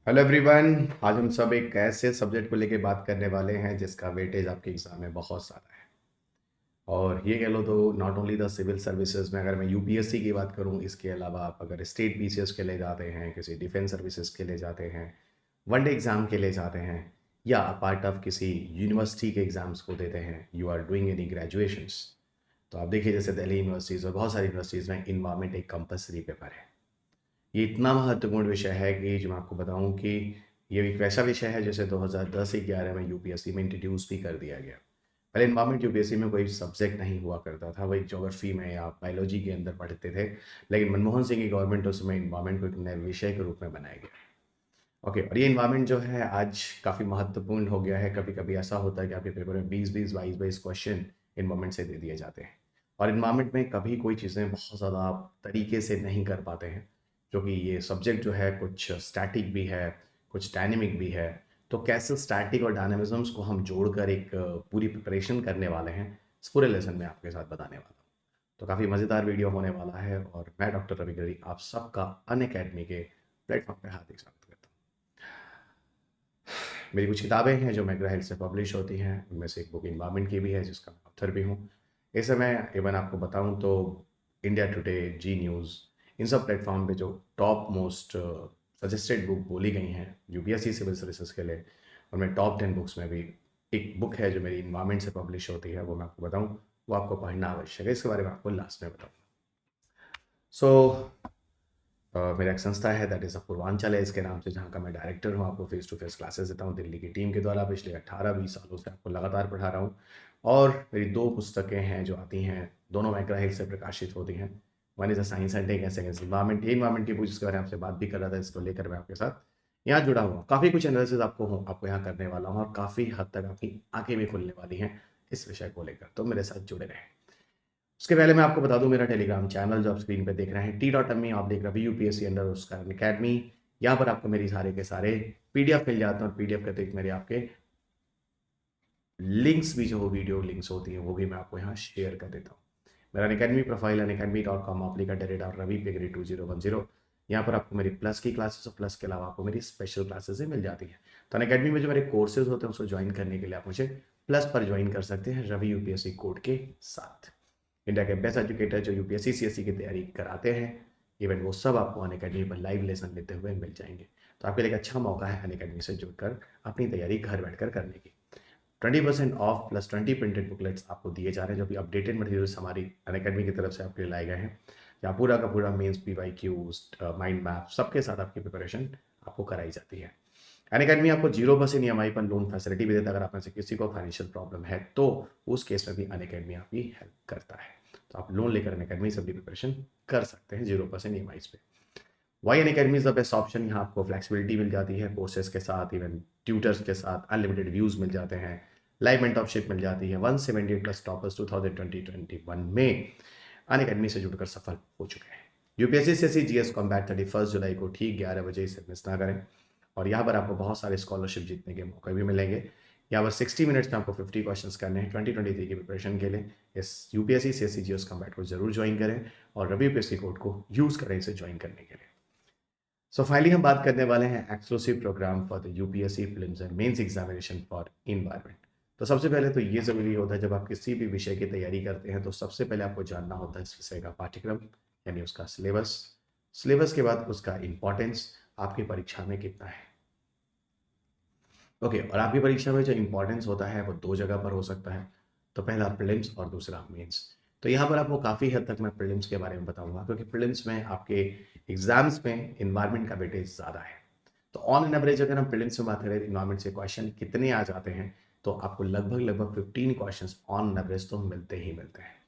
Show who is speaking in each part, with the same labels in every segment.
Speaker 1: Hello everyone. आज हम सब एक ऐसे सब्जेक्ट को लेके बात करने वाले हैं जिसका वेटेज आपके एग्जाम में बहुत ज़्यादा है। और ये कह लो तो not only the civil services में, अगर मैं यूपीएससी की बात करूं, इसके अलावा आप अगर स्टेट पीसीएस के लिए जाते हैं, किसी डिफेंस सर्विसेज के लिए जाते हैं, वनडे एग्ज़ाम के लिए जाते हैं, या पार्ट ऑफ किसी यूनिवर्सिटी के एग्ज़ाम्स को देते हैं, you are doing any graduations, तो आप देखिए जैसे दिल्ली यूनिवर्सिटीज़ और बहुत सारी यूनिवर्सिटीज़ में इन्वायरमेंट एक कंपलसरी पेपर है। ये इतना महत्वपूर्ण विषय है कि जो मैं आपको बताऊं कि ये एक वैसा विषय है जैसे 2010-11 में यूपीएससी में इंट्रोड्यूस भी कर दिया गया। पहले इन्वायरमेंट यूपीएससी में कोई सब्जेक्ट नहीं हुआ करता था, वही ज्योग्राफी में या बायोलॉजी के अंदर पढ़ते थे। लेकिन मनमोहन सिंह की गवर्नमेंट उसमें इन्वायरमेंट को एक नए विषय के रूप में बनाया गया। ओके, और ये इन्वायरमेंट जो है आज काफ़ी महत्वपूर्ण हो गया है। कभी कभी ऐसा होता है कि आपके पेपर में 20-22 क्वेश्चन इन्वायरमेंट से दे दिए जाते हैं। और इन्वायरमेंट में कभी कोई चीज़ें बहुत ज़्यादा आप तरीके से नहीं कर पाते हैं, क्योंकि ये सब्जेक्ट जो है कुछ स्टैटिक भी है, कुछ डायनेमिक भी है। तो कैसे स्टैटिक और डायनेमिज्म्स को हम जोड़कर एक पूरी प्रिपरेशन करने वाले हैं, इस पूरे लेसन में आपके साथ बताने वाला हूँ। तो काफ़ी मज़ेदार वीडियो होने वाला है, और मैं डॉक्टर रवि गिरी आप सबका अनअकैडमी के प्लेटफॉर्म पे हार्दिक स्वागत करता हूँ। मेरी कुछ किताबें हैं जो मैकग्रा हिल से पब्लिश होती हैं, उनमें से एक बुक इन्वायरमेंट की भी है जिसका मैं ऑथर भी हूँ। इस समय इवन आपको बताऊँ तो इंडिया टुडे, जी न्यूज़, इन सब प्लेटफॉर्म पे जो टॉप मोस्ट सजेस्टेड बुक बोली गई हैं यूपीएससी सिविल सर्विसेज के लिए, उनमें टॉप 10 बुक्स में भी एक बुक है जो मेरी इन्वायरमेंट से पब्लिश होती है, वो मैं आपको बताऊँ, वो आपको पढ़ना आवश्यक है। इसके बारे में आपको लास्ट में बताऊँ। सो मेरा एक संस्था है दैट इज़ अ पूर्वांचल है इसके नाम से, जहाँ का मैं डायरेक्टर हूँ। आपको फेस टू फेस क्लासेस देता हूँ दिल्ली की टीम के द्वारा। पिछले 18-20 सालों से आपको लगातार पढ़ा रहा हूँ। और मेरी 2 पुस्तकें हैं जो आती हैं, दोनों मैकग्रा हिल से प्रकाशित होती हैं। One is a science and tech, second environment. ये इन्वायरमेंट की बुक जिसके बारे में आपसे बात भी कर रहा था, इसको लेकर मैं आपके साथ यहाँ जुड़ा हुआ। काफ़ी कुछ एनालिसिस आपको यहाँ करने वाला हूँ, और काफ़ी हद तक आपकी आँखें भी खुलने वाली हैं इस विषय को लेकर, तो मेरे साथ जुड़े रहें। उसके पहले मैं आपको बता दूं, मेरा टेलीग्राम चैनल जो आप स्क्रीन पे देख रहे हैं, t.me आप देख रहे हैं यूपीएससी अंडर उसका अकेडमी। यहाँ पर आपको मेरी सारे के सारे पीडीएफ मिल जाते हैं, और पीडीएफ के अतिरिक्त मेरे आपके लिंक्स भी, जो वीडियो लिंक्स होती हैं, वो भी मैं आपको यहाँ शेयर कर देता हूँ। मेरा अकेडमी प्रोफाइल unacademy.com, आप लिखा रवि पेगरी 2010। यहाँ पर आपको मेरी प्लस की क्लासेस और प्लस के अलावा आपको मेरी स्पेशल क्लासेस मिल जाती हैं। तो अकेडमी में जो मेरे कोर्सेज होते हैं उसको ज्वाइन करने के लिए आप मुझे प्लस पर ज्वाइन कर सकते हैं, रवि यूपीएससी कोड के साथ। इंडिया के बेस्ट एजुकेटर जो यूपीएससी सीएससी की तैयारी कराते हैं, इवन वो सब आपको अनअकैडमी पर लाइव लेसन लेते हुए मिल जाएंगे। तो आपके लिए एक अच्छा मौका है अनअकैडमी से जुड़कर अपनी तैयारी घर बैठकर करने की। 20% ऑफ प्लस 20 प्रिंटेड बुकलेट्स आपको दिए जा रहे हैं, जो भी अपडेटेड मटेरियल्स हमारी अनअकैडमी की तरफ से आपके लिए लाए गए हैं। यहाँ पूरा का पूरा मेंस, पीवाईक्यूज, माइंड मैप सबके साथ आपकी प्रिपरेशन आपको कराई जाती है। अनअकैडमी आपको 0% ईएमआई पर लोन फैसिलिटी भी देता है। अगर आप में से किसी को फाइनेंशियल प्रॉब्लम है तो उस केस में भी अनअकैडमी आपकी हेल्प करता है। तो आप लोन लेकर अनअकैडमी से अपनी प्रिपरेशन कर सकते हैं 0% ईएमआई पे। Why Unacademy is the best option. यहाँ आपको फ्लेक्सिबिलिटी मिल जाती है कोर्सेज के साथ, इवन ट्यूटर्स के साथ अनलिमिटेड व्यूज मिल जाते हैं, लाइव मेंटरशिप मिल जाती है। 170 प्लस टॉपर्स 2020-21 में अनअकैडमी से जुड़कर सफल हो चुके हैं। यूपीएससी से जीएस कॉम्बैट 31 जुलाई को ठीक 11 बजे इसे मिस ना करें। और यहाँ पर आपको बहुत सारे स्कॉलरशिप जीतने के मौके भी मिलेंगे। यहाँ पर 60 मिनट्स में आपको 50 क्वेश्चंस करने हैं 2023 की प्रिपरेशन के लिए। इस यूपीएससी से जीएस कॉम्बैट को जरूर ज्वाइन करें, और रवि यूपीएससी कोड को यूज़ करें इसे ज्वाइन करने के लिए। सो फाइनली हम बात करने वाले हैं exclusive programme for the UPSC prelims and mains examination for environment. तो सबसे पहले तो ये ज़रूरी होता है, जब आप किसी भी विषय की तैयारी करते हैं तो सबसे पहले आपको जानना होता है इस विषय का पाठ्यक्रम, यानी उसका सिलेबस। सिलेबस के बाद उसका इंपॉर्टेंस आपकी परीक्षा में कितना है। ओके, और आपकी परीक्षा में जो इंपॉर्टेंस होता है वो 2 जगह पर हो सकता है। तो पहला प्रीलिम्स और दूसरा मेंस। तो यहाँ पर आपको काफ़ी हद तक मैं प्रीलिम्स के बारे में बताऊंगा, क्योंकि प्रीलिम्स में आपके एग्जाम्स में इन्वायरमेंट का वेटेज ज़्यादा है। तो ऑन एन एवरेज अगर हम प्रीलिम्स में बात करें इन्वायरमेंट से क्वेश्चन कितने आ जाते हैं, तो आपको लगभग 15 क्वेश्चन ऑन एवरेज तो मिलते ही मिलते हैं।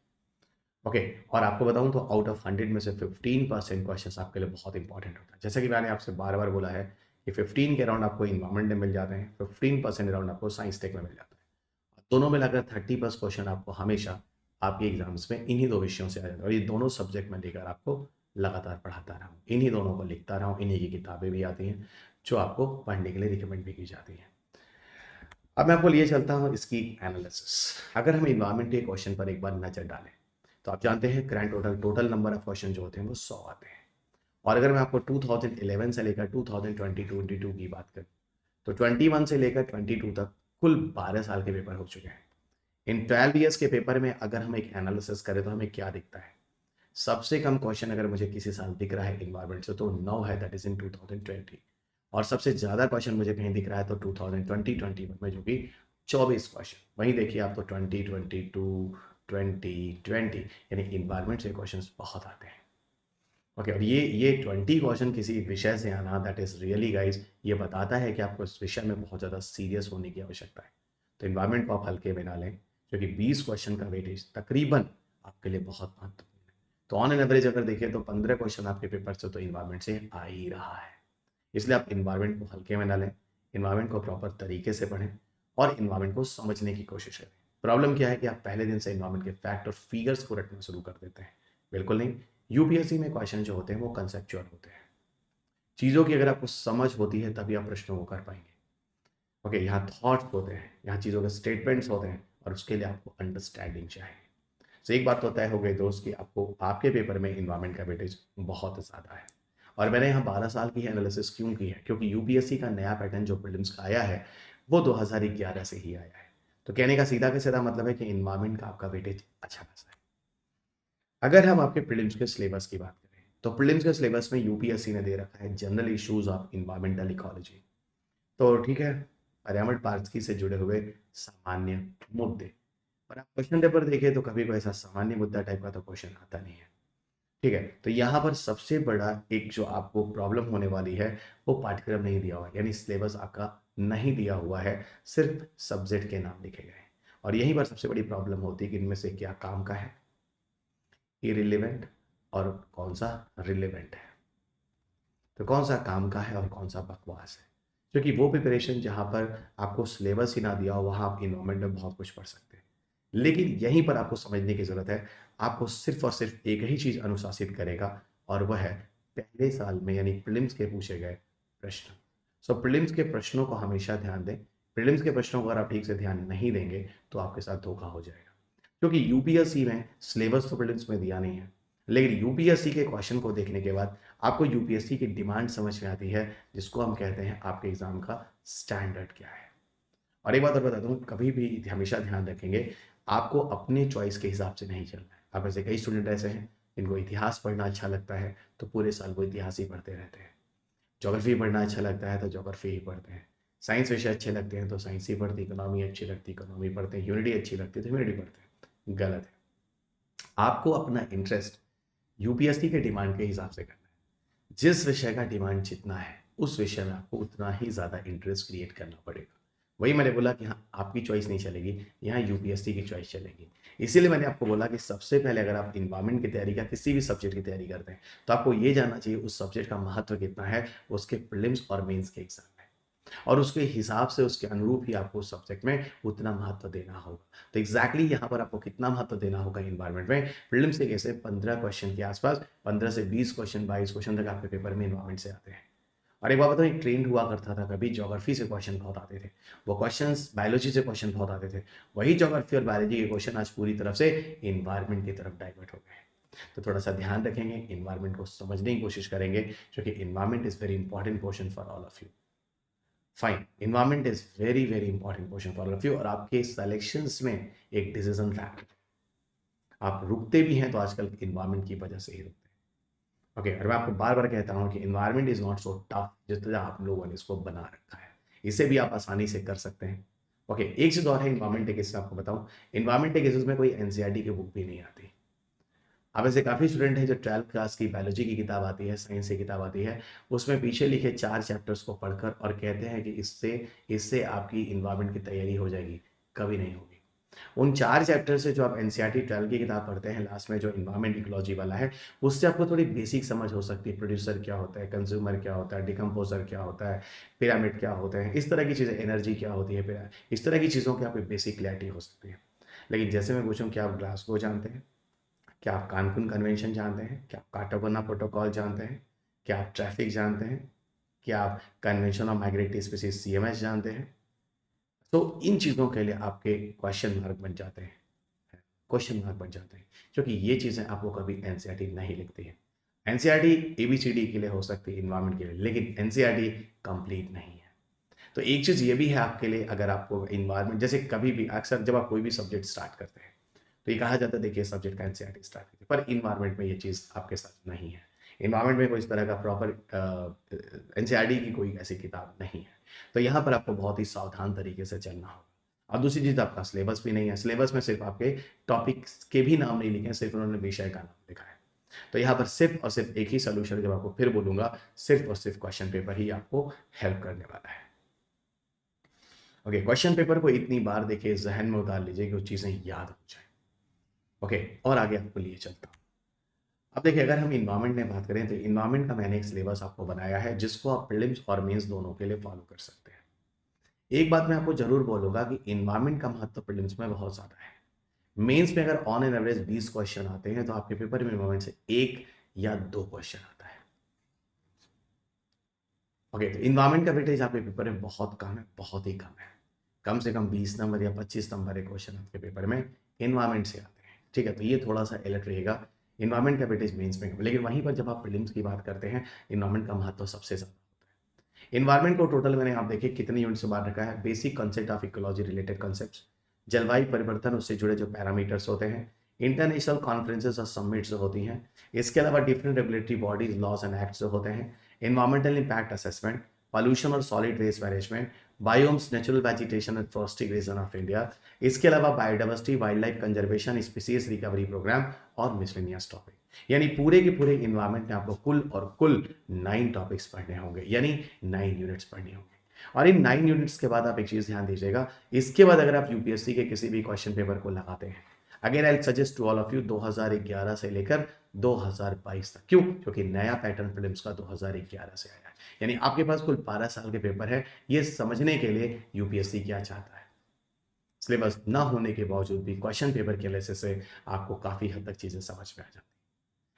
Speaker 1: ओके, और आपको बताऊं तो आउट ऑफ 100 में से 15% क्वेश्चन आपके लिए बहुत इंपॉर्टेंट होता है। जैसा कि मैंने आपसे बार बार बोला है कि 15 के अराउंड आपको इन्वायरमेंट में मिल जाते हैं, 15% अराउंड आपको साइंस टेक में मिल जाता है। दोनों मिलाकर 30+ क्वेश्चन आपको हमेशा आपके एग्जाम्स में इन्हीं 2 विषयों से आ जाता है। और ये दोनों सब्जेक्ट में लेकर आपको लगातार पढ़ाता रहा हूँ, इन्हीं दोनों को लिखता रहा हूँ, इन्हीं की किताबें भी आती हैं जो आपको पढ़ने के लिए रिकमेंड भी की जाती हैं। अब मैं आपको लिए चलता हूँ इसकी एनालिसिस। अगर हम इन्वायरमेंट के क्वेश्चन पर एक बार नजर डालें, तो आप जानते हैं grand total number of question जो होते हैं वो 100 आते हैं। और अगर मैं आपको 2011 से लेकर 2022 की बात करूँ तो 21 से लेकर 22 तक कुल 12 साल के पेपर हो चुके हैं। इन 12 ईयर्स के पेपर में अगर हम एक एनालिसिस करें तो हमें क्या दिखता है? सबसे कम क्वेश्चन अगर मुझे किसी साल दिख रहा है इन्वायरमेंट से तो 9 है, दैट इज इन 2020। और सबसे ज़्यादा क्वेश्चन मुझे कहीं दिख रहा है तो 2021 में, जो कि 24 क्वेश्चन। वहीं देखिए आप तो 2022, 2020 यानी इन्वायरमेंट से क्वेश्चन बहुत आते हैं। ओके, और ये 20 क्वेश्चन किसी विषय से आना, दैट इज रियली गाइज, ये बताता है कि आपको इस विषय में बहुत ज़्यादा सीरियस होने की आवश्यकता है। तो इन्वायरमेंट को आप हल्के में ना लें, क्योंकि 20 क्वेश्चन का वेटेज तकरीबन आपके लिए बहुत महत्वपूर्ण है। तो ऑन एन एवरेज अगर देखें तो 15 क्वेश्चन आपके पेपर से तो इन्वायरमेंट से आ ही रहा है। इसलिए आप इन्वायरमेंट को हल्के में ना लें, इन्वायरमेंट को प्रॉपर तरीके से पढ़ें और इन्वायरमेंट को समझने की कोशिश करें। प्रॉब्लम क्या है कि आप पहले दिन से इन्वायरमेंट के फैक्ट और फिगर्स को रटना शुरू कर देते हैं। बिल्कुल नहीं। यूपीएससी में क्वेश्चन जो होते हैं वो कंसेप्चुअल होते हैं। चीज़ों की अगर आपको समझ होती है तभी आप प्रश्नों को कर पाएंगे। ओके, यहाँ थॉट्स होते हैं, यहाँ चीज़ों के स्टेटमेंट्स होते हैं और उसके लिए आपको अंडरस्टैंडिंग चाहिए। तो एक बात तो तय हो गई दोस्त कि आपको आपके पेपर में इन्वायरमेंट का वेटेज बहुत ज़्यादा है। और मैंने यहाँ 12 साल की एनालिसिस क्यों की है? क्योंकि यूपीएससी का नया पैटर्न जो प्रीलिम्स का आया है वो 2011 से ही आया है। तो कहने का सीधा का सीधा मतलब है कि इन्वायरमेंट का आपका वेटेज अच्छा खासा है। अगर हम आपके प्रीलिम्स के सिलेबस की बात करें तो प्रीलिम्स के सिलेबस में यूपीएससी ने दे रखा है general issues of environmental ecology. तो ठीक है, पर्यावरण पारिस्थितिकी से जुड़े हुए सामान्य मुद्दे। पर आप क्वेश्चन पेपर देखें तो कभी कोई ऐसा सामान्य मुद्दा टाइप का तो क्वेश्चन आता नहीं है। ठीक है, तो यहाँ पर सबसे बड़ा एक जो आपको प्रॉब्लम होने वाली है वो पाठ्यक्रम नहीं दिया हुआ है, यानी सिलेबस आपका नहीं दिया हुआ है, सिर्फ सब्जेक्ट के नाम लिखे गए हैं। और यहीं पर सबसे बड़ी प्रॉब्लम होती है कि इनमें से क्या काम का है, इरिलेवेंट, और कौन सा रिलेवेंट है। तो कौन सा काम का है और कौन सा बकवास है। क्योंकि वो प्रिपरेशन जहाँ पर आपको सिलेबस ही ना दिया हो वहाँ आप इन्वायरमेंट में बहुत कुछ पढ़ सकते हैं। लेकिन यहीं पर आपको समझने की ज़रूरत है, आपको सिर्फ और सिर्फ एक ही चीज़ अनुशासित करेगा और वह है पहले साल में यानी प्रीलिम्स के पूछे गए प्रश्न। सो प्रीलिम्स के प्रश्नों को हमेशा ध्यान दें। प्रीलिम्स के प्रश्नों को अगर आप ठीक से ध्यान नहीं देंगे तो आपके साथ धोखा हो जाएगा। क्योंकि यूपीएससी में सिलेबस तो प्रीलिम्स में दिया नहीं है, लेकिन यूपीएससी के क्वेश्चन को देखने के बाद आपको यूपीएससी की डिमांड समझ में आती है, जिसको हम कहते हैं आपके एग्जाम का स्टैंडर्ड क्या है। और एक बात और बता दूं, कभी भी हमेशा ध्यान रखेंगे, आपको अपने चॉइस के हिसाब से नहीं चलना है। आप ऐसे कई स्टूडेंट ऐसे हैं जिनको इतिहास पढ़ना अच्छा लगता है तो पूरे साल वो इतिहास ही पढ़ते रहते हैं। ज्योग्राफी पढ़ना अच्छा लगता है तो ज्योग्राफी ही पढ़ते हैं। साइंस विषय अच्छे लगते हैं तो साइंस ही पढ़ते हैं। इकोनॉमी अच्छी लगती है इकोनॉमी पढ़ते हैं। यूनिटी अच्छी लगती है तो यूनिटी पढ़ते हैं। गलत है। आपको अपना इंटरेस्ट यूपीएससी के डिमांड के हिसाब से करना है। जिस विषय का डिमांड जितना है उस विषय में आपको उतना ही ज़्यादा इंटरेस्ट क्रिएट करना पड़ेगा। वही मैंने बोला कि हाँ, आपकी चॉइस नहीं चलेगी, यहाँ यूपीएससी की चॉइस चलेगी। इसीलिए मैंने आपको बोला कि सबसे पहले अगर आप इन्वायरमेंट की तैयारी या किसी भी सब्जेक्ट की तैयारी करते हैं तो आपको ये जानना चाहिए उस सब्जेक्ट का महत्व कितना है उसके प्रीलिम्स और मेंस के एग्जाम में, और उसके हिसाब से उसके अनुरूप ही आपको उस सब्जेक्ट में उतना महत्व देना होगा। तो एग्जैक्टली यहाँ पर आपको कितना महत्व देना होगा इन्वायरमेंट में, प्रीलिम्स के कैसे 15 क्वेश्चन के आसपास, 15 से 20 क्वेश्चन, 22 क्वेश्चन तक आपके पेपर में इन्वायरमेंट से आते हैं। और एक बात बताओ, एक ट्रेंड हुआ करता था, कभी ज्योग्राफी से क्वेश्चन बहुत आते थे, वो क्वेश्चंस बायोलॉजी से क्वेश्चन बहुत आते थे, वही ज्योग्राफी और बायोलॉजी के क्वेश्चन आज पूरी तरफ से इन्वायरमेंट की तरफ डाइवर्ट हो गए। तो थोड़ा सा ध्यान रखेंगे, इन्वायरमेंट को समझने की कोशिश करेंगे, क्योंकि environment is very important portion for all of you. Fine, environment is very very important portion for all of you, और आपके सिलेक्शंस में एक डिसीजन फैक्टर। आप रुकते भी हैं तो आजकल इन्वायरमेंट की वजह से ही रुकते हैं। ओके, और मैं आपको बार बार कहता हूँ कि environment is not so tough जितना आप लोगों ने इसको बना रखा है। इसे भी आप आसानी से कर सकते हैं। ओके, एक चीज़ और है इन्वायरमेंट के केसेस आपको बताऊँ, इन्वायरमेंट के केसेस में कोई एनसीईआरटी की बुक भी नहीं आती। अब ऐसे काफ़ी स्टूडेंट हैं जो 12th क्लास की बायोलॉजी की किताब आती है, साइंस की किताब आती है, उसमें पीछे लिखे 4 चैप्टर्स को पढ़कर और कहते हैं कि इससे इससे आपकी इन्वायरमेंट की तैयारी हो जाएगी। कभी नहीं होगी। उन 4 चैप्टर से जो आप एनसीईआरटी 12 की किताब पढ़ते हैं, लास्ट में जो इन्वायरमेंट इकोलॉजी वाला है, उससे आपको थोड़ी बेसिक समझ हो सकती है। प्रोड्यूसर क्या होता है, कंज्यूमर क्या होता है, डिकम्पोजर क्या होता है, पिरामिड क्या होते हैं, इस तरह की चीज़ें, एनर्जी क्या होती है, इस तरह की चीज़ों की आपको बेसिक क्लैरिटी हो सकती है। लेकिन जैसे मैं पूछूं क्या आप ग्लासगो जानते हैं, क्या आप कानकुन कन्वेंशन जानते हैं, क्या आप कार्टागोना प्रोटोकॉल जानते हैं, क्या आप ट्रैफिक जानते हैं, क्या आप convention of migratory species CMS जानते हैं, तो इन चीज़ों के लिए आपके क्वेश्चन मार्क बन जाते हैं, क्वेश्चन मार्क बन जाते हैं, क्योंकि ये चीज़ें आपको कभी एनसीईआरटी नहीं लिखती है। एनसीईआरटी एबीसीडी के लिए हो सकती है, इन्वायरमेंट के लिए, लेकिन एनसीईआरटी कंप्लीट नहीं है। तो एक चीज़ ये भी है आपके लिए, अगर आपको इन्वायरमेंट, जैसे कभी भी अक्सर जब आप कोई भी सब्जेक्ट स्टार्ट करते हैं तो ये कहा जाता है देखिए सब्जेक्ट का एनसीईआरटी स्टार्ट कीजिए, पर इन्वायरमेंट में ये चीज़ आपके साथ नहीं है। इन्वायरमेंट में कोई इस तरह का प्रॉपर एनसीईआरटी की कोई ऐसी किताब नहीं है। तो यहाँ पर आपको बहुत ही सावधान तरीके से चलना होगा। और दूसरी चीज़, आपका सिलेबस भी नहीं है। सिलेबस में सिर्फ आपके टॉपिक्स के भी नाम नहीं लिखे हैं, सिर्फ उन्होंने विषय का नाम लिखा है। तो यहाँ पर सिर्फ और सिर्फ एक ही सोल्यूशन, जब आपको फिर बोलूंगा, सिर्फ और सिर्फ क्वेश्चन पेपर ही आपको हेल्प करने वाला है। ओके, क्वेश्चन पेपर को इतनी बार देखिए, जहन में उतार लीजिए कि वो चीज़ें याद हो जाए। ओके, और आगे आपको लिए चलता हूँ। अब देखिए, अगर हम इन्वायरमेंट में बात करें तो इन्वायरमेंट का मैंने एक सिलेबस आपको बनाया है जिसको आप प्रीलिम्स और मेंस दोनों के लिए फॉलो कर सकते हैं। एक बात मैं आपको जरूर बोलूंगा कि इन्वायरमेंट का महत्व प्रीलिम्स में बहुत ज़्यादा है। मेंस में अगर ऑन एन एवरेज 20 क्वेश्चन आते हैं तो आपके पेपर में इन्वायरमेंट से 1 या 2 क्वेश्चन आता है। ओके, तो इन्वायरमेंट का वेटेज आपके पेपर में बहुत कम है, बहुत ही कम है। कम से कम 20 नंबर या 25 नंबर के क्वेश्चन आपके पेपर में इन्वायरमेंट से आते हैं। ठीक है, तो ये थोड़ा सा अलर्ट रहेगा। इन्वायरमेंट का वेटेज मेंस में कम, लेकिन वहीं पर जब आप प्रीलिम्स की बात करते हैं, इन्वायरमेंट का महत्व सबसे ज़्यादा होता है। इन्वायरमेंट को टोटल मैंने आप देखिए कितने यूनिट से बांट रखा है। Basic concept of ecology related concepts, जलवायु परिवर्तन, उससे जुड़े जो पैरामीटर्स होते हैं, इंटरनेशनल कॉन्फ्रेंसेस और समिट्स जो होती हैं, इसके अलावा different regulatory bodies, laws and acts जो होते हैं, इन्वायरमेंटल इम्पैक्ट असेसमेंट, पॉल्यूशन और solid waste management, biomes, natural vegetation and frosting region of India, इसके अलावा biodiversity, wild life conservation, species recovery programme और मिसलेनियस टॉपिक। यानी पूरे के पूरे इन्वायरमेंट में आपको कुल 9 टॉपिक्स पढ़ने होंगे, यानी 9 यूनिट्स पढ़ने होंगे। और इन 9 यूनिट्स के बाद आप एक चीज़ ध्यान दीजिएगा, इसके बाद अगर आप यूपीएससी के किसी भी क्वेश्चन पेपर को लगाते हैं, again I suggest to all of you 2011 से लेकर 2022 तक। क्यों? क्योंकि नया पैटर्न प्रीलिम्स का 2011 से आया है। यानी आपके पास कुल 12 साल के पेपर है, ये समझने के लिए यूपीएससी क्या चाहता है। सिलेबस ना होने के बावजूद भी क्वेश्चन पेपर के एनालिसिस से आपको काफ़ी हद तक चीज़ें समझ में आ जाती हैं।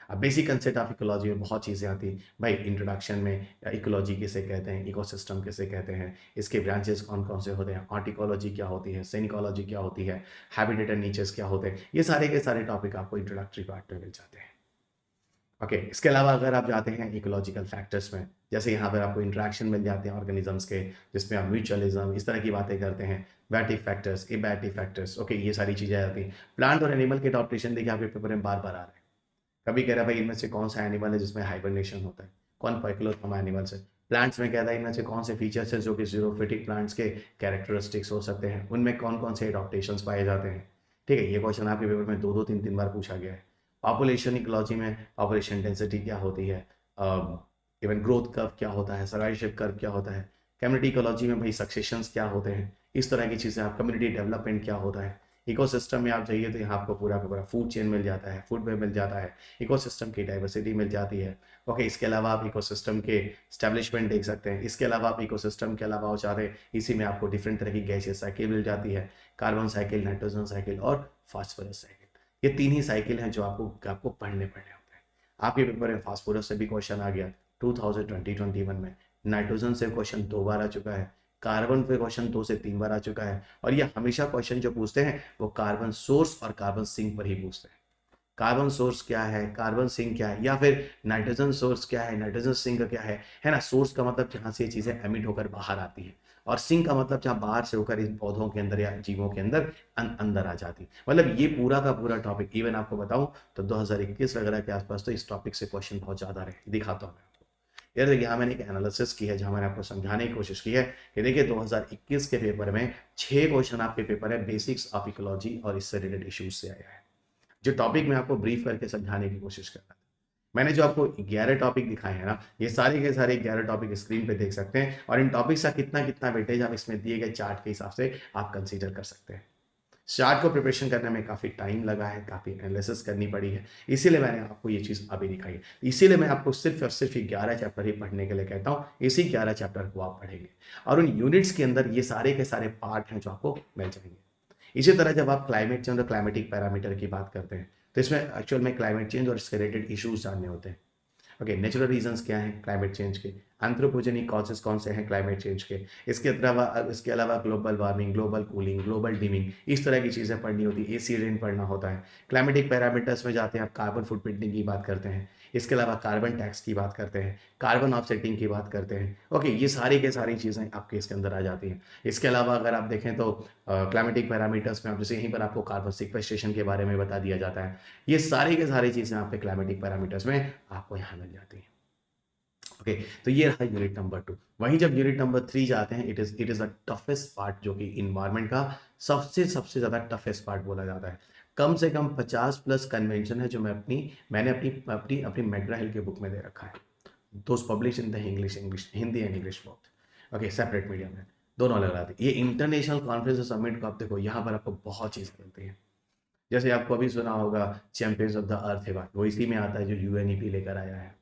Speaker 1: अब बेसिक कंसेप्ट ऑफ इकोलॉजी में बहुत चीज़ें आती हैं भाई। इंट्रोडक्शन में इकोलॉजी किसे कहते हैं, इकोसिस्टम किसे कहते हैं, इसके ब्रांचेस कौन कौन से होते हैं, आर्टिकोलॉजी क्या होती है, सेनिकोलॉजी क्या होती है, हैबिटेट एंड नीचर्स क्या होते हैं, ये सारे के सारे टॉपिक आपको इंट्रोडक्टरी पार्ट में मिल जाते हैं। ओके, इसके अलावा अगर आप जाते हैं इकोलॉजिकल फैक्टर्स में, जैसे यहाँ पर आपको इंट्रैक्शन मिल जाते हैं ऑर्गेनिजम्स के, जिसमें आप म्यूचुअलिज्म इस तरह की बातें करते हैं, बैटिक फैक्टर्स, एबैटिक फैक्टर्स। ओके, ये सारी चीज़ें आती हैं। प्लांट और एनिमल के अडॉप्टेशन देखिए आपके पेपर में बार बार आ रहे हैं। कभी कह रहा है भाई इनमें से कौन सा एनिमल है जिसमें हाइबरनेशन होता है, कौन पाइक्लोथर्मा एनिमल्स है। प्लांट्स में कहता है इनमें से कौन से फीचर्स है जो कि जीरोफिटिक प्लांट्स के कैरेक्टरिस्टिक्स हो सकते हैं, उनमें कौन कौन से एडॉप्टेशंस पाए जाते हैं। ठीक है, ये क्वेश्चन आपके पेपर में 2-2 3-3 बार पूछा गया है। पॉपुलेशन इकोलॉजी में पॉपुलेशन डेंसिटी क्या होती है, इवन ग्रोथ कर्व क्या होता है, सर्वाइवशिप कर्व क्या होता है। कम्युनिटी इकोलॉजी में भाई सक्सेशंस क्या होते हैं, इस तरह की चीज़ें। आप कम्युनिटी डेवलपमेंट क्या होता है। इकोसिस्टम में आप जाइए तो यहाँ आपको पूरा का पूरा फूड चेन मिल जाता है, फूड वेब मिल जाता है, इकोसिस्टम की डाइवर्सिटी मिल जाती है। ओके, इसके अलावा आप इकोसिस्टम के स्टैब्लिशमेंट देख सकते हैं। इसके अलावा आप इकोसिस्टम के अलावा हो चाहते हैं, इसी में आपको डिफरेंट तरह की गैसेस साइकिल मिल जाती है, कार्बन साइकिल, नाइट्रोजन साइकिल और फास्फोरस साइकिल। ये 3 ही साइकिल हैं जो आपको पढ़ने होते हैं। आपके पेपर में फास्फोरस से भी क्वेश्चन आ गया 2020-21 में, नाइट्रोजन से क्वेश्चन 2 बार आ चुका है, कार्बन पे क्वेश्चन 2 से 3 बार आ चुका है, और ये हमेशा क्वेश्चन जो पूछते हैं वो कार्बन सोर्स और कार्बन सिंक पर ही पूछते हैं। कार्बन सोर्स क्या है, कार्बन सिंक क्या है, या फिर नाइट्रोजन सोर्स क्या है, नाइट्रोजन सिंक क्या है ना। सोर्स का मतलब जहाँ से ये चीज़ें एमिट होकर बाहर आती है, और सिंक का मतलब जहाँ बाहर से होकर इन पौधों के अंदर या जीवों के अंदर अंदर आ जाती है। मतलब ये पूरा का पूरा टॉपिक, इवन आपको बताऊं तो 2021 वगैरह के आसपास तो इस टॉपिक से क्वेश्चन बहुत ज़्यादा रहे। दिखाता हूँ मैं आपको। यार देखिए, यहाँ मैंने एक एनालिसिस की है जहाँ मैंने आपको समझाने की कोशिश की है कि देखिए 2021 के पेपर में 6 क्वेश्चन आपके पेपर है बेसिक्स ऑफ इकोलॉजी और इससे रिलेटेड इश्यूज से आया है। जो टॉपिक मैं आपको ब्रीफ करके समझाने की कोशिश कर रहा था, मैंने जो आपको 11 टॉपिक दिखाए हैं ना, ये सारे के सारे 11 टॉपिक स्क्रीन पे देख सकते हैं, और इन टॉपिक्स का कितना कितना वेटेज आप इसमें दिए गए चार्ट के हिसाब से आप कंसीडर कर सकते हैं। चार्ट को प्रिपरेशन करने में काफ़ी टाइम लगा है, काफ़ी एनालिसिस करनी पड़ी है, इसीलिए मैंने आपको ये चीज़ अभी दिखाई है। इसीलिए मैं आपको सिर्फ और सिर्फ 11 चैप्टर ही पढ़ने के लिए कहता हूँ। इसी 11 चैप्टर को आप पढ़ेंगे और उन यूनिट्स के अंदर ये सारे के सारे पार्ट हैं जो आपको मिल जाएंगे। इसी तरह जब आप क्लाइमेट चेंज और क्लाइमेटिक पैरामीटर की बात करते हैं तो इसमें एक्चुअल में क्लाइमेट चेंज और इसके रिलेटेड इशूज जानने होते हैं। ओके, नेचुरल रीजंस क्या हैं क्लाइमेट चेंज के, एंथ्रोपोजेनिक कॉजेस कौन से हैं क्लाइमेट चेंज के, इसके अलावा global warming, global cooling, global dimming, इस तरह की चीज़ें पढ़नी होती है, एसी रेन पढ़ना होता है। क्लाइमेटिक पैरामीटर्स में जाते हैं आप, कार्बन फुटप्रिंटिंग की बात करते हैं, इसके अलावा कार्बन टैक्स की बात करते हैं, कार्बन ऑफसेटिंग की बात करते हैं। ओके, ये सारी के सारी चीज़ें आपके इसके अंदर आ जाती हैं। इसके अलावा अगर आप देखें तो क्लाइमेटिक पैरामीटर्स में आप जैसे यहीं पर आपको कार्बन सिक्वेस्ट्रेशन के बारे में बता दिया जाता है। ये सारी के सारी चीज़ें आपके क्लाइमेटिक पैरामीटर्स में आपको यहाँ मिल जाती हैं। ओके, तो ये रहा यूनिट नंबर 2। वहीं जब यूनिट नंबर 3 जाते हैं, it is the toughest part, जो कि इन्वायरमेंट का सबसे सबसे ज़्यादा टफेस्ट पार्ट बोला जाता है। कम से कम 50 प्लस कन्वेंशन है जो मैंने अपनी मैकग्रा हिल के बुक में दे रखा है। Those publish in the English, Hindi and English both. Okay, separate medium में दोनों अलग आती है। ये इंटरनेशनल कॉन्फ्रेंस और समिट को आप देखो, यहाँ पर आपको बहुत चीज़ें मिलती हैं। जैसे आपको अभी सुना होगा चैंपियंस ऑफ द अर्थ है, वो इसी में आता है जो यूएनईपी लेकर आया है,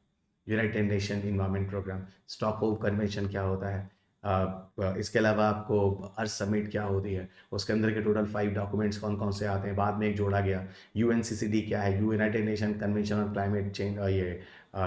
Speaker 1: United Nation environment programme. Stockholm convention क्या होता है, इसके अलावा आपको अर्थ समिट क्या होती है, उसके अंदर के टोटल 5 डॉक्यूमेंट्स कौन कौन से आते हैं, बाद में एक जोड़ा गया यूएनसीसीडी क्या है, United nation convention on climate change, ये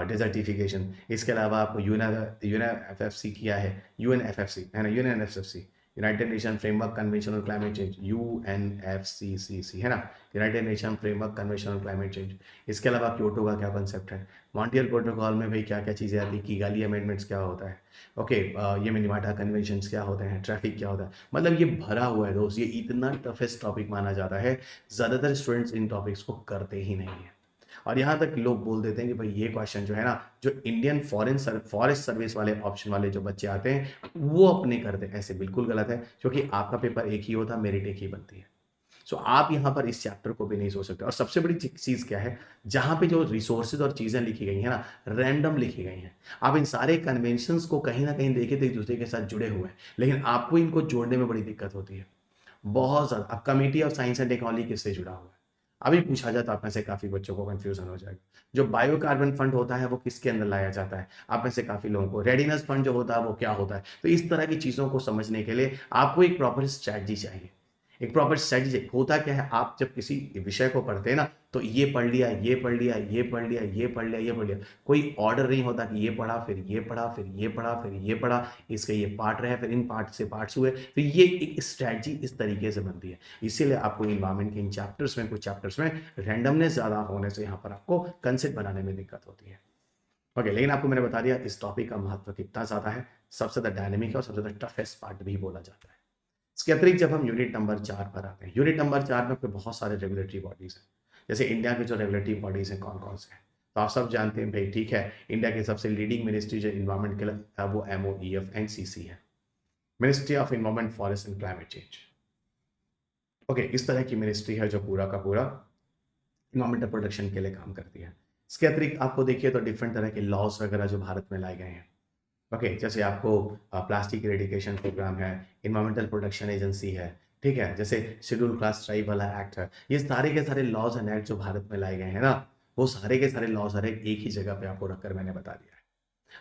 Speaker 1: डिजर्टिफिकेशन। इसके अलावा आपको यूएनएफएफसी किया है, यूएनएफएफसी है ना, UNFFC united nation framework convention on climate change, UNFCCC है ना, united nation framework convention on climate change. इसके अलावा क्योटो का क्या कॉन्सेप्ट है, मॉन्ट्रियल प्रोटोकॉल में भाई क्या क्या चीज़ें आती है, किगाली अमेंडमेंट्स क्या होता है, ओके, ये मिनिमाटा कन्वेंशंस क्या होते हैं, ट्रैफिक क्या होता है। मतलब ये भरा हुआ है दोस्त, ये इतना टफेस्ट टॉपिक माना जाता है, ज़्यादातर स्टूडेंट्स इन टॉपिक्स को करते ही नहीं है। और यहाँ तक लोग बोल देते हैं कि भाई ये क्वेश्चन जो है ना, जो इंडियन फॉरेस्ट सर्विस वाले ऑप्शन वाले जो बच्चे आते हैं वो अपने करते हैं। ऐसे बिल्कुल गलत है, क्योंकि आपका पेपर एक ही होता, मेरिट एक ही बनती है। सो आप यहाँ पर इस चैप्टर को भी नहीं सोच सकते। और सबसे बड़ी चीज़ क्या है, जहाँ पे जो रिसोर्सेज और चीज़ें लिखी गई हैं ना, रैंडम लिखी गई हैं। आप इन सारे कन्वेंशंस को कहीं ना कहीं देखे तो एक दूसरे के साथ जुड़े हुए हैं, लेकिन आपको इनको जोड़ने में बड़ी दिक्कत होती है, बहुत ज़्यादा। अब committee of science and technology किससे जुड़ा हुआ है, अभी पूछा जाए तो आप में से काफ़ी बच्चों को कंफ्यूजन हो जाएगा। जो बायोकार्बन फंड होता है वो किसके अंदर लाया जाता है, आप में से काफ़ी लोगों को। रेडिनेस फंड जो होता है वो क्या होता है। तो इस तरह की चीज़ों को समझने के लिए आपको एक प्रॉपर स्ट्रैटेजी चाहिए। एक प्रॉपर स्ट्रैटेजी होता क्या है, आप जब किसी विषय को पढ़ते हैं ना, तो ये पढ़ लिया, ये पढ़ लिया, ये पढ़ लिया, ये पढ़ लिया, ये पढ़ लिया, कोई ऑर्डर नहीं होता कि ये पढ़ा, फिर ये पढ़ा, फिर ये पढ़ा, फिर ये पढ़ा, इसके ये पार्ट रहे, फिर इन पार्ट से पार्ट्स हुए, फिर ये एक स्ट्रैटेजी इस तरीके से बनती है। इसीलिए आपको इन्वायरमेंट के इन चैप्टर्स में, कुछ चैप्टर्स में रैंडमनेस ज़्यादा होने से यहाँ पर आपको कंसेप्ट बनाने में दिक्कत होती है। ओके, लेकिन आपको मैंने बता दिया इस टॉपिक का महत्व कितना ज़्यादा है, सबसे ज़्यादा डायनेमिक है और सबसे ज़्यादा टफेस्ट पार्ट भी बोला जाता है। इसके अतिरिक्त जब हम यूनिट नंबर 4 पर आते हैं, यूनिट नंबर 4 में आपके बहुत सारे रेगुलेटरी बॉडीज़ हैं। जैसे इंडिया के जो रेगुलेटरी बॉडीज़ हैं कौन कौन से हैं, तो आप सब जानते हैं भाई, ठीक है। इंडिया की सबसे लीडिंग मिनिस्ट्री जो इन्वायरमेंट के लिए है वो MOEF-NCC है, ministry of environment, forest and climate change. Okay, इस तरह की मिनिस्ट्री है जो पूरा का पूरा इन्वायरमेंटल प्रोटेक्शन के लिए काम करती है। इसके अतिरिक्त आपको देखिए तो डिफरेंट तरह के लॉज वगैरह जो भारत में लाए गए हैं। ओके, जैसे आपको प्लास्टिक इरेडिकेशन प्रोग्राम है, इन्वायरमेंटल प्रोटेक्शन एजेंसी है, ठीक है, जैसे शेड्यूल क्लास ट्राइब वाला एक्ट है। ये सारे के सारे लॉज एंड एक्ट जो भारत में लाए गए हैं ना, वो सारे के सारे लॉज हर एक ही जगह पे आपको रखकर मैंने बता दिया है।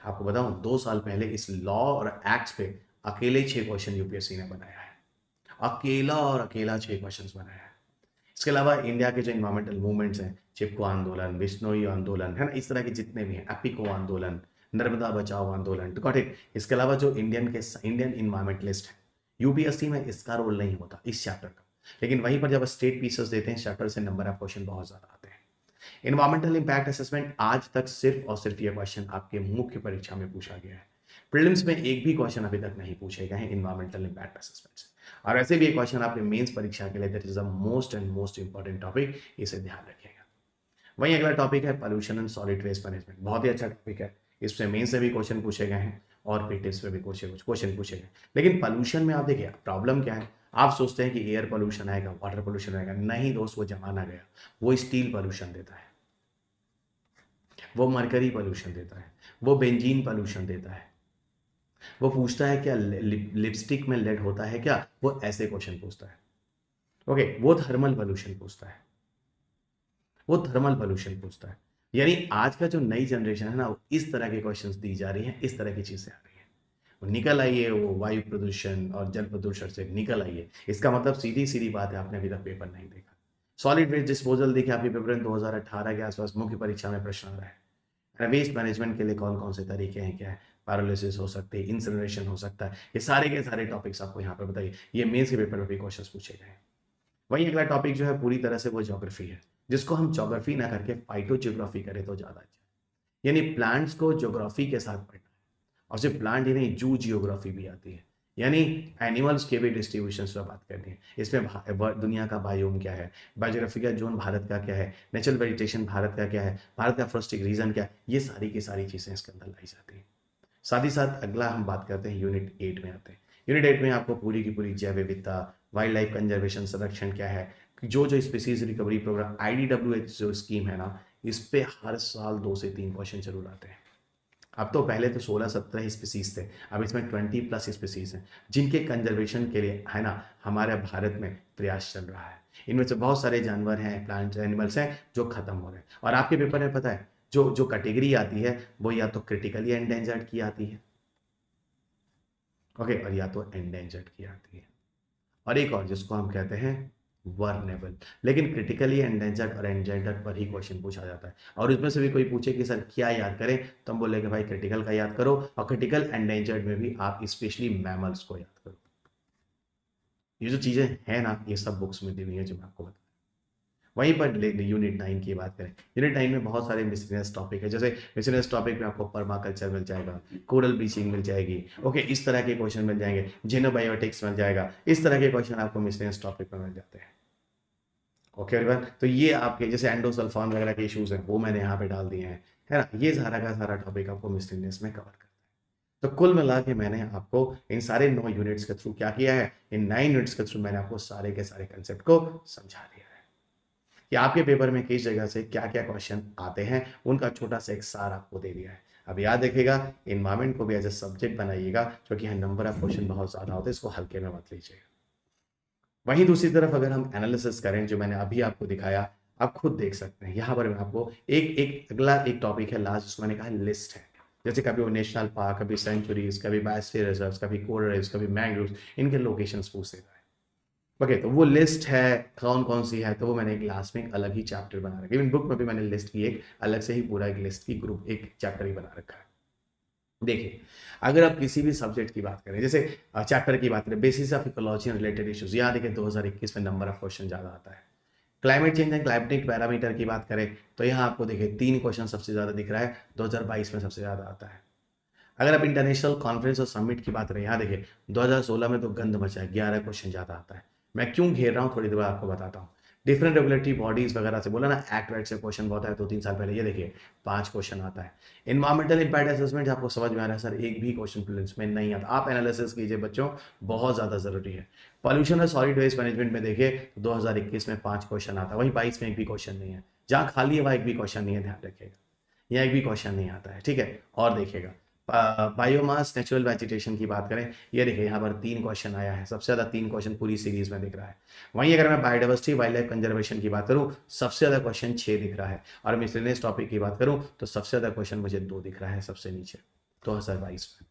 Speaker 1: आपको बताऊं, 2 साल पहले इस लॉ और एक्ट्स पे अकेले 6 क्वेश्चन यूपीएससी ने बनाया है, अकेला और अकेला 6 क्वेश्चन बनाया है। इसके अलावा इंडिया के जो इन्वायरमेंटल मूवमेंट्स हैं, चिपको आंदोलन, बिश्नोई आंदोलन, है ना, इस तरह के जितने भी हैं, एपिको आंदोलन, नर्मदा बचाओ आंदोलन, गॉट इट। इसके अलावा जो इंडियन इन्वायरमेंटलिस्ट है, यूपीएससी में इसका रोल नहीं होता इस चैप्टर का, लेकिन वहीं पर जब स्टेट पीसेस देते हैं चैप्टर से, नंबर ऑफ क्वेश्चन बहुत ज्यादा आते हैं। इन्वायरमेंटल इंपैक्ट असेसमेंट आज तक सिर्फ और सिर्फ ये क्वेश्चन आपके मुख्य परीक्षा में पूछा गया है। प्रीलिम्स में एक भी क्वेश्चन अभी तक नहीं पूछे गए हैं इन्वायरमेंटल इंपैक्ट असेसमेंट से। और ऐसे भी एक क्वेश्चन आपके मेंस परीक्षा के लिए, that is the most and most important topic, इसे ध्यान रखिएगा। वहीं अगला टॉपिक है pollution and solid waste management. बहुत ही अच्छा टॉपिक है, इसमें मेंस से भी क्वेश्चन पूछे गए हैं और प्रीलिम्स में भी कुछ क्वेश्चन पूछे गए। लेकिन पोल्यूशन में आप देखिए प्रॉब्लम क्या है, आप सोचते हैं कि एयर पोल्यूशन आएगा, वाटर पोल्यूशन आएगा, नहीं दोस्त, वो जमाना गया। वो स्टील पोल्यूशन देता है, वो मरकरी पोल्यूशन देता है, वो बेंजीन पोल्यूशन देता है, वो पूछता है क्या लिपस्टिक में लेड होता है क्या, वो ऐसे क्वेश्चन पूछता है। ओके, वो थर्मल पोल्यूशन पूछता है, वो थर्मल पोल्यूशन पूछता है। यानी आज का जो नई जनरेशन है ना, वो इस तरह के क्वेश्चंस दी जा रही हैं, इस तरह की चीजें आ रही हैं। वो निकल आइए, वो वायु प्रदूषण और जल प्रदूषण से निकल आइए। इसका मतलब सीधी सीधी बात है, आपने अभी तक पेपर नहीं देखा। सॉलिड वेस्ट डिस्पोजल देखिए, आपके पेपर में 2018 के आसपास मुख्य परीक्षा में प्रश्न आ रहा है। वेस्ट मैनेजमेंट के लिए कौन कौन से तरीके हैं, क्या है, पैरालिसिस हो सकती है, इंसिनरेशन हो सकता है, ये सारे के सारे टॉपिक्स आपको यहाँ पे बताइए, ये मेंस के पेपर में भी क्वेश्चन पूछे गए हैं। वहीं अगला टॉपिक जो है पूरी तरह से वो ज्योग्राफी है, जिसको हम ज्योग्राफी ना करके फाइटो ज्योग्राफी करें तो ज्यादा अच्छा है। यानी प्लांट्स को ज्योग्राफी के साथ पढ़ना है, और सिर्फ प्लांट ही नहीं, जू जियोग्राफी भी आती है, यानी एनिमल्स के भी डिस्ट्रीब्यूशन पर बात करनी है। इसमें दुनिया का बायोम क्या है, बायोग्राफिकल जोन भारत का क्या है, नेचुरल वेजिटेशन भारत का क्या है, भारत का फोरेस्टिक रीजन क्या है, ये सारी की सारी चीज़ें इसके अंदर लाई जाती हैं। साथ ही साथ अगला हम बात करते हैं यूनिट 8 में आते हैं। यूनिट 8 में आपको पूरी की पूरी जैव विविधता, वाइल्ड लाइफ कंजर्वेशन, संरक्षण क्या है, जो जो स्पीसीज रिकवरी प्रोग्राम IDWH जो स्कीम है ना, इस पे हर साल 2 से 3 क्वेश्चन जरूर आते हैं। अब तो पहले तो 16-17 स्पीसीज थे, अब इसमें 20+ स्पीसीज हैं जिनके कंजर्वेशन के लिए है ना हमारे भारत में प्रयास चल रहा है। इनमें से बहुत सारे जानवर हैं, प्लांट्स, एनिमल्स हैं जो खत्म हो रहे हैं। और आपके पेपर में पता है जो जो कैटेगरी आती है वो या तो क्रिटिकली एंडेंजर्ड की आती है, ओके, और या तो एंडेंजर्ड की आती है, और एक और जिसको हम कहते हैं वर्नेबल। लेकिन क्रिटिकली एंडेंजर्ड और एंडेंजर्ड पर ही क्वेश्चन पूछा जाता है, और उसमें से भी कोई पूछे कि सर क्या याद करें, तो हम बोले कि भाई क्रिटिकल का याद करो, और क्रिटिकल एंडेंजर्ड में भी आप स्पेशली मैमल्स को याद करो। ये जो चीज़ें हैं ना, ये सब बुक्स में दी हुई है जो मैं आपको बता। वहीं पर यूनिट 9 की बात करें, यूनिट 9 में बहुत सारे मिसलेनियस टॉपिक है, जैसे मिसलेनियस टॉपिक में आपको पर्माकल्चर मिल जाएगा, कोरल ब्लीचिंग मिल जाएगी, ओके, इस तरह के क्वेश्चन मिल जाएंगे, जेनोबायोटिक्स मिल जाएगा, इस तरह के क्वेश्चन आपको मिसलेनियस टॉपिक में मिल जाते हैं। ओके एवरीवन, तो ये आपके जैसे एंडोसल्फान वगैरह के इश्यूज हैं वो मैंने यहाँ पे डाल दिए हैं, है ना, ये सारा का सारा टॉपिक आपको मिसलेनियस में कवर करता है। तो कुल मिला के मैंने आपको इन सारे 9 यूनिट्स के थ्रू क्या किया है, इन 9 यूनिट्स के थ्रू मैंने आपको सारे के सारे कंसेप्ट को समझा दिया है कि आपके पेपर में किस जगह से क्या क्या क्वेश्चन आते हैं, उनका छोटा सा एक सार आपको दे दिया है। अब याद रखिएगा, इन्वायरमेंट को भी एज ए सब्जेक्ट बनाइएगा, क्योंकि यहाँ नंबर ऑफ क्वेश्चन बहुत ज़्यादा होते हैं, इसको हल्के में मत लीजिएगा। वहीं दूसरी तरफ अगर हम एनालिसिस करें, जो मैंने अभी आपको दिखाया, आप खुद देख सकते हैं, यहाँ पर मैं आपको एक एक अगला एक टॉपिक है लास्ट, जिसको मैंने कहा लिस्ट है। जैसे कभी वो नेशनल पार्क, कभी सेंचुरीज, कभी बायोस्फीयर रिजर्व, कभी कोरल रीफ्स, कभी मैंग्रोव्स, इनके लोकेशंस पूछ देता है। ओके, तो वो लिस्ट है कौन कौन सी है, तो वो मैंने एक लास्ट में एक अलग ही चैप्टर बना रखा है। इवन बुक में भी मैंने लिस्ट की एक अलग से ही पूरा एक लिस्ट की ग्रुप एक चैप्टर ही बना रखा है। देखिए, अगर आप किसी भी सब्जेक्ट की बात करें, जैसे चैप्टर की बात करें basis of ecology and related issues, यहाँ देखिए 2021 में नंबर ऑफ क्वेश्चन ज़्यादा आता है। Climate change and climatic parameter की बात करें तो यहाँ आपको देखिए 3 क्वेश्चन सबसे ज़्यादा दिख रहा है, 2022 में सबसे ज़्यादा आता है। अगर आप इंटरनेशनल कॉन्फ्रेंस और समिट की बात करें, यहाँ देखिए 2016 में तो गंद मचा है, 11 क्वेश्चन ज़्यादा आता है। मैं क्यों घेर रहा हूँ थोड़ी देर बाद आपको बताता हूँ। डिफरेंट रेगुलेटरी बॉडीज वगैरह से बोला ना, एक्ट वैक्ट से क्वेश्चन बहुत है, 2-3 साल पहले, ये देखिए 5 क्वेश्चन आता है। इन्वायरमेंटल इम्पैक्ट असेसमेंट आपको समझ में आ रहा है सर, एक भी क्वेश्चन प्रीलिम्स में नहीं आता, आप एनालिसिस कीजिए बच्चों, बहुत ज़्यादा ज़रूरी है। पॉल्यूशन और सॉलिड वेस्ट मैनेजमेंट में देखिए 2021 में 5 क्वेश्चन आता है, वहीं 22 में एक भी क्वेश्चन नहीं है, जहाँ खाली है वहाँ एक भी क्वेश्चन नहीं है, ध्यान रखिएगा, यहाँ एक भी क्वेश्चन नहीं आता है, ठीक है। और देखिएगा बायोमास नेचुरल वेजिटेशन की बात करें, ये देखिए यहाँ पर 3 क्वेश्चन आया है, सबसे ज़्यादा 3 क्वेश्चन पूरी सीरीज में दिख रहा है। वहीं अगर मैं बायोडाइवर्सिटी वाइल्ड लाइफ कंजर्वेशन की बात करूँ, सबसे ज़्यादा क्वेश्चन 6 दिख रहा है, और मिसलेनियस टॉपिक की बात करूँ तो सबसे ज़्यादा क्वेश्चन मुझे 2 दिख रहा है सबसे नीचे 2022 में।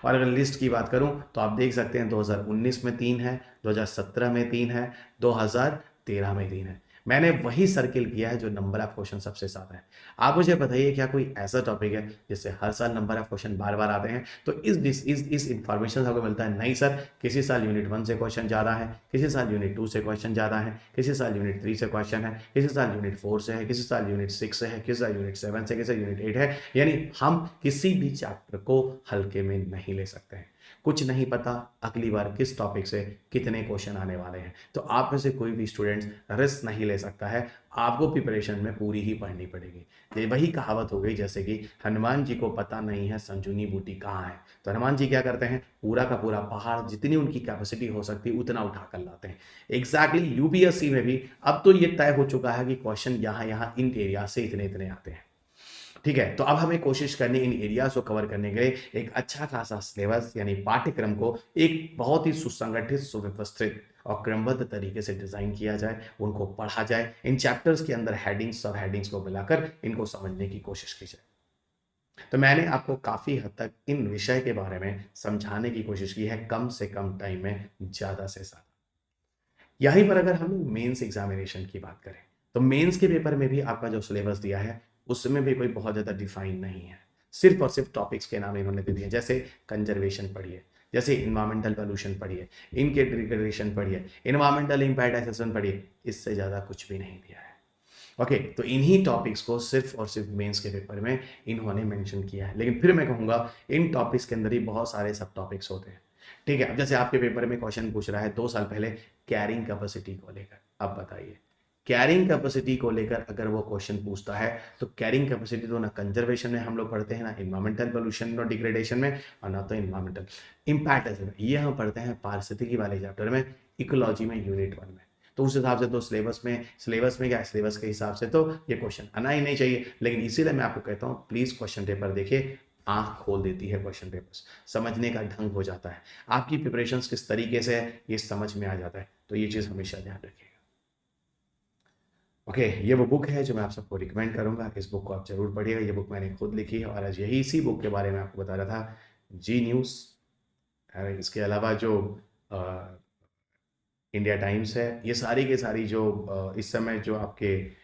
Speaker 1: और अगर लिस्ट की बात करूं तो आप देख सकते हैं 2019 में 3 है, 2017 में 3 है, 2013 में 3 है। मैंने वही सर्किल किया है जो नंबर ऑफ क्वेश्चन सबसे ज़्यादा है। आप मुझे बताइए क्या कोई ऐसा टॉपिक है जिससे हर साल नंबर ऑफ क्वेश्चन बार बार आते हैं, तो इस इंफॉर्मेशन आपको मिलता है, नहीं सर, किसी साल यूनिट 1 से क्वेश्चन ज़्यादा है, किसी साल यूनिट 2 से क्वेश्चन ज़्यादा है, किसी साल यूनिट 3 से क्वेश्चन है, किसी साल यूनिट 4 से है, किसी साल यूनिट 6 से है, किसी साल यूनिट 7 से, किसी यूनिट 8 है। यानी हम किसी भी चैप्टर को हल्के में नहीं ले सकते हैं। कुछ नहीं पता अगली बार किस टॉपिक से कितने क्वेश्चन आने वाले हैं, तो आप में से कोई भी स्टूडेंट्स रिस्क नहीं ले सकता है, आपको प्रिपरेशन में पूरी ही पढ़नी पड़ेगी। ये वही कहावत हो गई जैसे कि हनुमान जी को पता नहीं है संजीवनी बूटी कहाँ है, तो हनुमान जी क्या करते हैं, पूरा का पूरा पहाड़ जितनी उनकी कैपेसिटी हो सकती है उतना उठा कर लाते हैं। एग्जैक्टली यूपीएससी में भी अब तो ये तय हो चुका है कि क्वेश्चन यहाँ यहाँ इन एरिया से इतने इतने आते हैं, ठीक है। तो अब हमें कोशिश करनी इन एरियाज को कवर करने के लिए एक अच्छा खासा सिलेबस यानी पाठ्यक्रम को एक बहुत ही सुसंगठित, सुव्यवस्थित और क्रमबद्ध तरीके से डिजाइन किया जाए, उनको पढ़ा जाए, इन चैप्टर्स के अंदर हेडिंग्स और हेडिंग्स को मिलाकर इनको समझने की कोशिश की जाए। तो मैंने आपको काफी हद तक इन विषय के बारे में समझाने की कोशिश की है, कम से कम टाइम में ज्यादा से ज्यादा। यहीं पर अगर हम मेंस एग्जामिनेशन की बात करें तो मेंस के पेपर में भी आपका जो सिलेबस दिया है उसमें भी कोई बहुत ज़्यादा डिफाइन नहीं है। सिर्फ और सिर्फ टॉपिक्स के नाम इन्होंने दे दिए, जैसे कंजर्वेशन पढ़िए, जैसे इन्वायरमेंटल पोल्यूशन पढ़िए, इंटीग्रेशन पढ़िए, इन्वायरमेंटल इम्पैक्ट असेसमेंट पढ़िए, इससे ज़्यादा कुछ भी नहीं दिया है। ओके, तो इन्हीं टॉपिक्स को सिर्फ और सिर्फ मेंस के पेपर में इन्होंने मेंशन किया है। लेकिन फिर मैं कहूँगा इन टॉपिक्स के अंदर ही बहुत सारे सब टॉपिक्स होते हैं। ठीक है, अब जैसे आपके पेपर में क्वेश्चन पूछ रहा है 2 साल पहले कैरिंग कैपेसिटी को लेकर, अब बताइए कैरिंग कैपेसिटी को लेकर अगर वो क्वेश्चन पूछता है तो कैरिंग कैपेसिटी तो ना कंजर्वेशन में हम लोग पढ़ते हैं, ना इन्वायरमेंटल पोल्यूशन और डिग्रेडेशन में, और ना तो इन्वायरमेंटल इम्पैक्ट असेसमेंट, ये हम पढ़ते हैं पारिस्थितिकी वाले चैप्टर में, इकोलॉजी में, यूनिट 1 में। तो उस हिसाब से तो सिलेबस में क्या है, सिलेबस के हिसाब से तो ये क्वेश्चन आना ही नहीं चाहिए। लेकिन इसीलिए मैं आपको कहता हूँ प्लीज क्वेश्चन पेपर देखिए, आंख खोल देती है क्वेश्चन पेपर्स, समझने का ढंग हो जाता है, आपकी प्रिपरेशंस किस तरीके से है ये समझ में आ जाता है। तो ये चीज़ हमेशा ध्यान रखिएगा। ओके, ये वो बुक है जो मैं आप सबको रिकमेंड करूंगा, इस बुक को आप जरूर पढ़िएगा। ये बुक मैंने खुद लिखी है और आज यही इसी बुक के बारे में आपको बता रहा था, जी न्यूज़। इसके अलावा जो इंडिया टाइम्स है, ये सारी के सारी जो इस समय जो आपके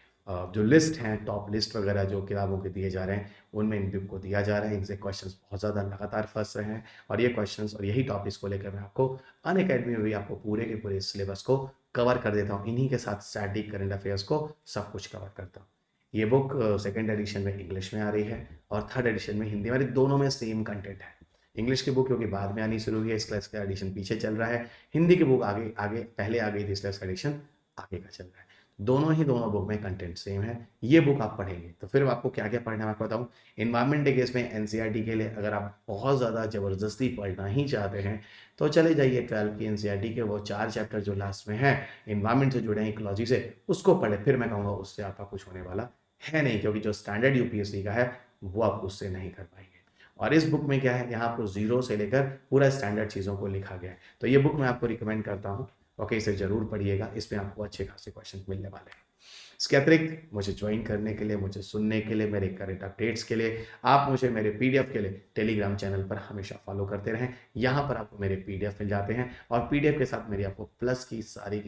Speaker 1: जो लिस्ट हैं, टॉप लिस्ट वगैरह जो किताबों के दिए जा रहे हैं, उनमें इन बुक को दिया जा रहा है। इनसे क्वेश्चंस बहुत ज़्यादा लगातार फंस रहे हैं और ये क्वेश्चंस और यही टॉपिक्स को लेकर मैं आपको अनअकैडमी में भी आपको पूरे के पूरे सिलेबस को कवर कर देता हूँ। इन्हीं के साथ स्टैटिक करंट अफेयर्स को सब कुछ कवर करता हूँ। ये बुक सेकेंड एडिशन में इंग्लिश में आ रही है और थर्ड एडिशन में हिंदी में, दोनों में सेम कंटेंट है। इंग्लिश की बुक क्योंकि बाद में आनी शुरू हुई है, इस क्लास का एडिशन पीछे चल रहा है। हिंदी की बुक आगे आगे पहले आ गई थी, इस क्लास का एडिशन आगे का चल रहा है। दोनों बुक में कंटेंट सेम है। ये बुक आप पढ़ेंगे तो फिर आपको क्या क्या पढ़ना है मैं आपको बताऊँ। इन्वायरमेंट डे केस में एनसीईआरटी के लिए अगर आप बहुत ज़्यादा ज़बरदस्ती पढ़ना ही चाहते हैं तो चले जाइए 12 की एनसीईआरटी के वो 4 चैप्टर जो लास्ट में है इन्वायरमेंट से जुड़े हैं, इकोलॉजी से, उसको पढ़े। फिर मैं कहूँगा उससे आपका कुछ होने वाला है नहीं, क्योंकि जो स्टैंडर्ड यूपीएससी का है वो आप उससे नहीं कर पाएंगे। और इस बुक में क्या है, यहाँ आपको जीरो से लेकर पूरा स्टैंडर्ड चीज़ों को लिखा गया है। तो ये बुक मैं आपको रिकमेंड करता हूँ। ओके, इसे जरूर पढ़िएगा, इसमें आपको अच्छे खासे क्वेश्चन मिलने वाले हैं। इसके अतिरिक्त मुझे ज्वाइन करने के लिए, मुझे सुनने के लिए, मेरे करंट अपडेट्स के लिए आप मुझे मेरे पीडीएफ के लिए टेलीग्राम चैनल पर हमेशा फॉलो करते रहें। यहाँ पर आपको मेरे पीडीएफ मिल जाते हैं और पीडीएफ के साथ मेरी आपको प्लस की सारी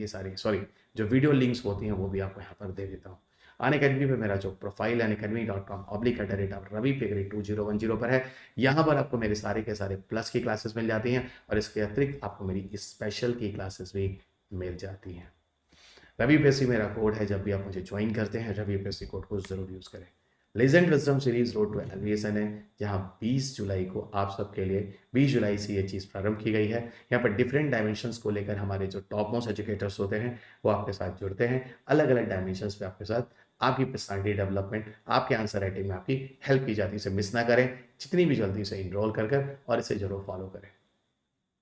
Speaker 1: जो वीडियो लिंक्स होती हैं वो भी आपको यहाँ पर दे देता हूँ। अनअकैडमी पे मेरा जो प्रोफाइल unacademy.com/Revipegri2010 पर है, यहाँ पर आपको मेरे सारे के सारे प्लस की क्लासेस मिल जाती हैं और इसके अतिरिक्त आपको मेरी स्पेशल की क्लासेस भी मिल जाती हैं। रवि यूपीएससी मेरा कोड है, जब भी आप मुझे ज्वाइन करते हैं रवि यूपीएससी कोड को जरूर यूज करें। Legend wisdom series road to elevation है, जहां 20 जुलाई को आप सबके लिए 20 जुलाई से ये चीज़ प्रारंभ की गई है। यहाँ पर डिफरेंट डायमेंशंस को लेकर हमारे जो टॉप मोस्ट एजुकेटर्स होते हैं वो आपके साथ जुड़ते हैं, अलग अलग डायमेंशंस पे आपके साथ आपकी पर्सनालिटी डेवलपमेंट, आपके आंसर राइटिंग में आपकी हेल्प की जाती है। इसे मिस ना करें, जितनी भी जल्दी से इनरोल कर और इसे जरूर फॉलो करें।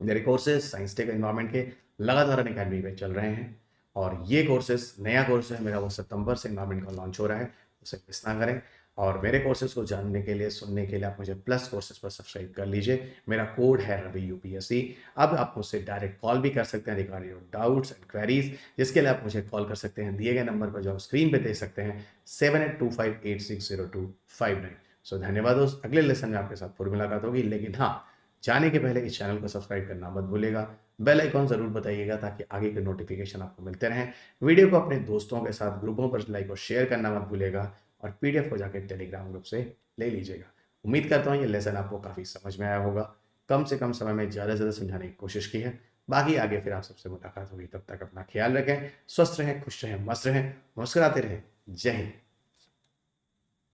Speaker 1: मेरे कोर्सेज साइंस टेक एनवायरमेंट के लगातार अनअकैडमी पे चल रहे हैं और ये कोर्सेज नया कोर्स है मेरा, वो सितंबर से एनवायरमेंट का लॉन्च हो रहा है, उसे मिस ना करें। और मेरे कोर्सेज को जानने के लिए, सुनने के लिए आप मुझे प्लस कोर्सेज पर सब्सक्राइब कर लीजिए। मेरा कोड है रवि यूपीएससी। अब आप मुझसे डायरेक्ट कॉल भी कर सकते हैं regarding your doubts and queries, जिसके लिए आप मुझे कॉल कर सकते हैं दिए गए नंबर पर जो आप स्क्रीन पे देख सकते हैं 7825860259। सो धन्यवाद दोस्त, अगले लेसन में आपके साथ फिर मुलाकात होगी। लेकिन हाँ, जाने के पहले इस चैनल को सब्सक्राइब करना मत भूलिएगा, बेल आइकॉन जरूर बताइएगा ताकि आगे के नोटिफिकेशन आपको मिलते रहें। वीडियो को अपने दोस्तों के साथ ग्रुपों पर लाइक और शेयर करना मत भूलिएगा और पीडीएफ को जाकर टेलीग्राम ग्रुप से ले लीजिएगा। उम्मीद करता हूँ ये लेसन आपको काफ़ी समझ में आया होगा, कम से कम समय में ज़्यादा से ज़्यादा समझाने की कोशिश की है। बाकी आगे फिर आप सबसे मुलाकात होगी, तब तक अपना ख्याल रखें, स्वस्थ रहें, खुश रहें, मस्त रहें, मुस्कुराते रहें। जय हिंद।